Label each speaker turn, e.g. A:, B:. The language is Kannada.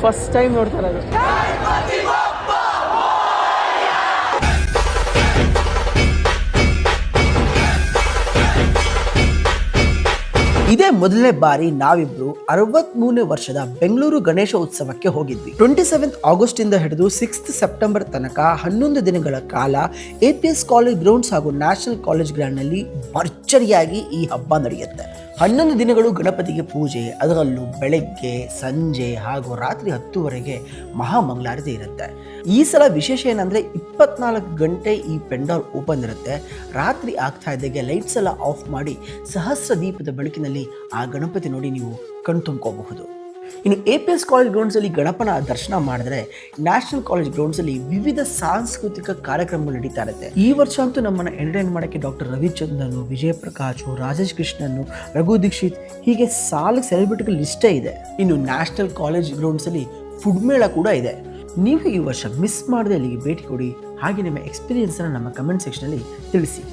A: ಫಸ್ಟ್ ಟೈಮ್ ನೋಡ್ತಾ ಇರೋದು. ಇದೇ ಮೊದಲನೇ ಬಾರಿ ನಾವಿಬ್ರು 63ನೇ ವರ್ಷದ ಬೆಂಗಳೂರು ಗಣೇಶ ಉತ್ಸವಕ್ಕೆ ಹೋಗಿದ್ವಿ. 27 ಆಗಸ್ಟ್ ಇಂದ ಹಿಡಿದು 6 ಸೆಪ್ಟೆಂಬರ್ ತನಕ 11 ದಿನಗಳ ಕಾಲ APS ಕಾಲೇಜ್ ಗ್ರೌಂಡ್ಸ್ ಹಾಗೂ ನ್ಯಾಷನಲ್ ಕಾಲೇಜ್ ಗ್ರೌಂಡ್ ನಲ್ಲಿ ಭರ್ಜರಿಯಾಗಿ ಈ ಹಬ್ಬ ನಡೆಯುತ್ತೆ. 11 ದಿನಗಳು ಗಣಪತಿಗೆ ಪೂಜೆ, ಅದರಲ್ಲೂ ಬೆಳಗ್ಗೆ, ಸಂಜೆ ಹಾಗೂ ರಾತ್ರಿ 10ವರೆಗೆ ಮಹಾಮಂಗಳಾರತಿ ಇರುತ್ತೆ. ಈ ಸಲ ವಿಶೇಷ ಏನಂದ್ರೆ 24 ಗಂಟೆ ಈ ಪೆಂಡಾಲ್ ಓಪನ್ ಇರುತ್ತೆ. ರಾತ್ರಿ ಆಗ್ತಾ ಇದ್ದಾಗೆ ಲೈಟ್ಸ್ ಎಲ್ಲ ಆಫ್ ಮಾಡಿ ಸಹಸ್ರ ದೀಪದ ಬೆಳಕಿನಲ್ಲಿ ಆ ಗಣಪತಿ ನೋಡಿ ನೀವು ಕಣ್ತುಂಬ್ಕೋಬಹುದು. ಇನ್ನು APS ಕಾಲೇಜ್ ಗ್ರೌಂಡ್ಸಲ್ಲಿ ಗಣಪನ ದರ್ಶನ ಮಾಡಿದ್ರೆ ನ್ಯಾಷನಲ್ ಕಾಲೇಜ್ ಗ್ರೌಂಡ್ಸಲ್ಲಿ ವಿವಿಧ ಸಾಂಸ್ಕೃತಿಕ ಕಾರ್ಯಕ್ರಮಗಳು ನಡೀತಾ ಇರುತ್ತೆ. ಈ ವರ್ಷ ಅಂತೂ ನಮ್ಮನ್ನು ಎಂಟರ್ಟೈನ್ ಮಾಡೋಕ್ಕೆ ಡಾಕ್ಟರ್ ರವಿಚಂದ್ರನ್, ವಿಜಯ್ ಪ್ರಕಾಶ್, ರಾಜೇಶ್ ಕೃಷ್ಣನ್, ರಘು ದೀಕ್ಷಿತ್ ಹೀಗೆ ಸಾಲು ಸೆಲೆಬ್ರಿಟಿಗಳ ಲಿಸ್ಟೇ ಇದೆ. ಇನ್ನು ನ್ಯಾಷನಲ್ ಕಾಲೇಜ್ ಗ್ರೌಂಡ್ಸಲ್ಲಿ ಫುಡ್ ಮೇಳ ಕೂಡ ಇದೆ. ನೀವು ಈ ವರ್ಷ ಮಿಸ್ ಮಾಡದೆ ಅಲ್ಲಿಗೆ ಭೇಟಿ ಕೊಡಿ. ಹಾಗೆ ನಿಮ್ಮ ಎಕ್ಸ್ಪೀರಿಯನ್ಸನ್ನು ನಮ್ಮ ಕಮೆಂಟ್ ಸೆಕ್ಷನಲ್ಲಿ ತಿಳಿಸಿ.